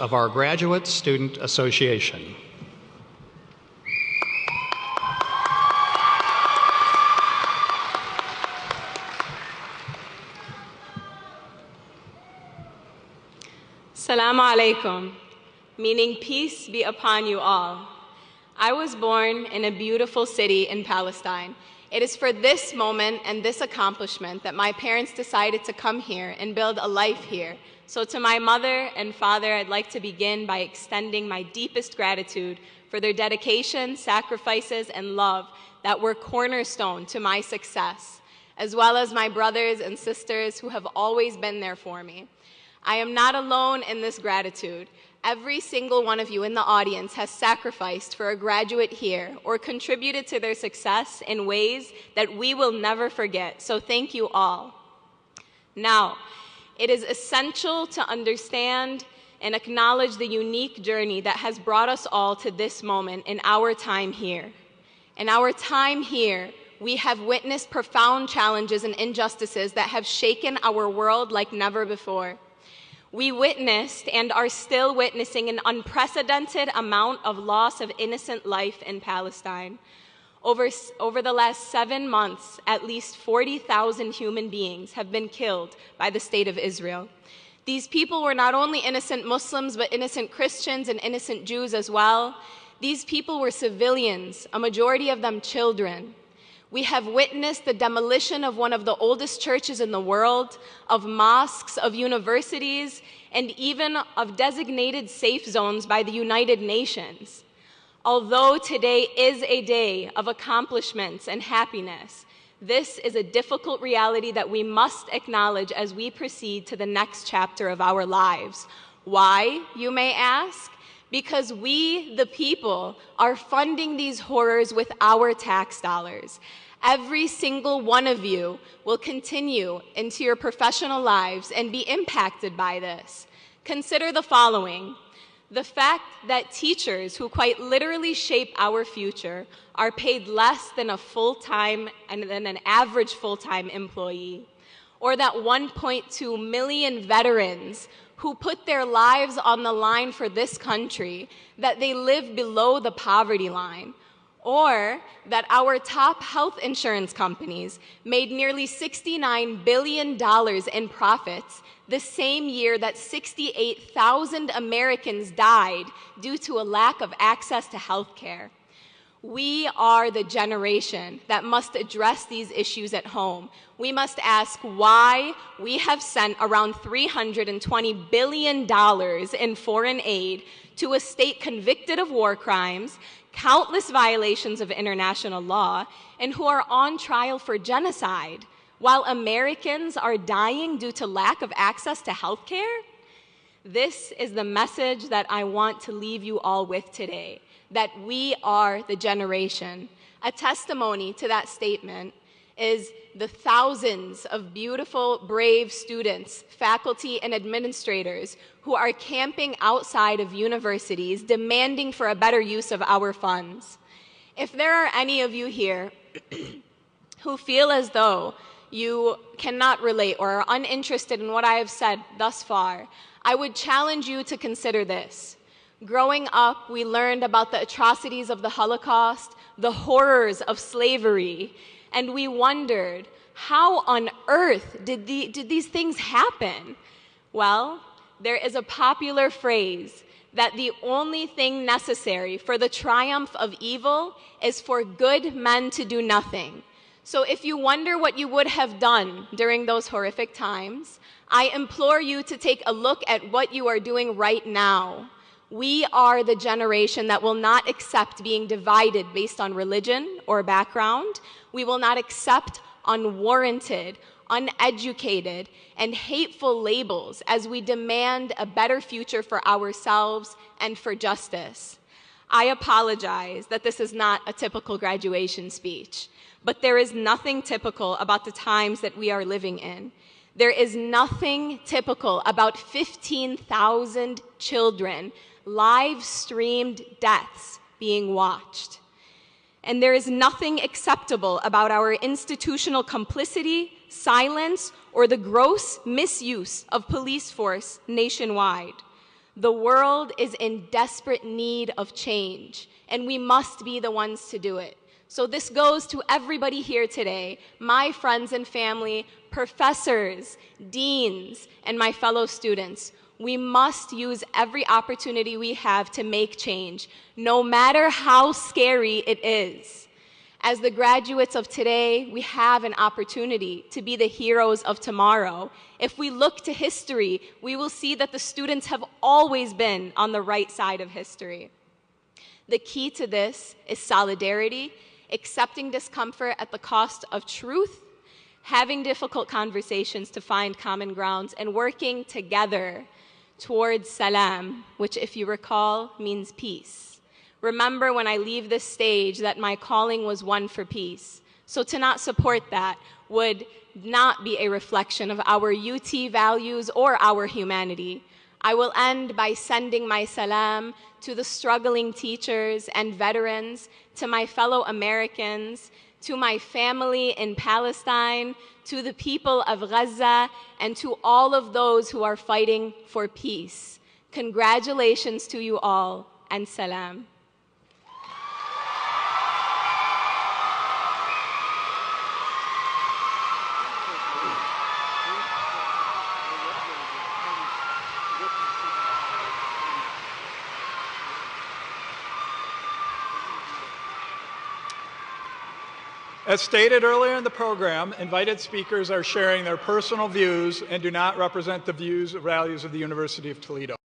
of our Graduate Student Association. Assalamu alaikum, meaning peace be upon you all. I was born in a beautiful city in Palestine. It is for this moment and this accomplishment that my parents decided to come here and build a life here. So to my mother and father, I'd like to begin by extending my deepest gratitude for their dedication, sacrifices, and love that were cornerstone to my success, as well as my brothers and sisters who have always been there for me. I am not alone in this gratitude. Every single one of you in the audience has sacrificed for a graduate here or contributed to their success in ways that we will never forget. So thank you all. Now, it is essential to understand and acknowledge the unique journey that has brought us all to this moment in our time here. In our time here, we have witnessed profound challenges and injustices that have shaken our world like never before. We witnessed and are still witnessing an unprecedented amount of loss of innocent life in Palestine. Over the last 7 months, at least 40,000 human beings have been killed by the state of Israel. These people were not only innocent Muslims, but innocent Christians and innocent Jews as well. These people were civilians, a majority of them children. We have witnessed the demolition of one of the oldest churches in the world, of mosques, of universities, and even of designated safe zones by the United Nations. Although today is a day of accomplishments and happiness, this is a difficult reality that we must acknowledge as we proceed to the next chapter of our lives. Why, you may ask? Because we, the people, are funding these horrors with our tax dollars. Every single one of you will continue into your professional lives and be impacted by this. Consider the following. The fact that teachers who quite literally shape our future are paid less than an average full-time employee, or that 1.2 million veterans who put their lives on the line for this country, that they live below the poverty line, or that our top health insurance companies made nearly $69 billion in profits the same year that 68,000 Americans died due to a lack of access to health care. We are the generation that must address these issues at home. We must ask why we have sent around $320 billion in foreign aid to a state convicted of war crimes, countless violations of international law, and who are on trial for genocide, while Americans are dying due to lack of access to health care. This is the message that I want to leave you all with today, that we are the generation. A testimony to that statement is the thousands of beautiful, brave students, faculty, and administrators who are camping outside of universities demanding for a better use of our funds. If there are any of you here who feel as though you cannot relate or are uninterested in what I have said thus far, I would challenge you to consider this. Growing up, we learned about the atrocities of the Holocaust, the horrors of slavery, and we wondered, how on earth did these things happen? Well, there is a popular phrase that the only thing necessary for the triumph of evil is for good men to do nothing. So if you wonder what you would have done during those horrific times, I implore you to take a look at what you are doing right now. We are the generation that will not accept being divided based on religion or background. We will not accept unwarranted, uneducated, and hateful labels as we demand a better future for ourselves and for justice. I apologize that this is not a typical graduation speech, but there is nothing typical about the times that we are living in. There is nothing typical about 15,000 children live-streamed deaths being watched. And there is nothing acceptable about our institutional complicity, silence, or the gross misuse of police force nationwide. The world is in desperate need of change, and we must be the ones to do it. So this goes to everybody here today, my friends and family, professors, deans, and my fellow students. We must use every opportunity we have to make change, no matter how scary it is. As the graduates of today, we have an opportunity to be the heroes of tomorrow. If we look to history, we will see that the students have always been on the right side of history. The key to this is solidarity, accepting discomfort at the cost of truth, having difficult conversations to find common grounds, and working together towards salam, which, if you recall, means peace. Remember when I leave this stage that my calling was one for peace. So to not support that would not be a reflection of our UT values or our humanity. I will end by sending my salam to the struggling teachers and veterans, to my fellow Americans, to my family in Palestine, to the people of Gaza, and to all of those who are fighting for peace. Congratulations to you all, and salam. As stated earlier in the program, invited speakers are sharing their personal views and do not represent the views or values of the University of Toledo.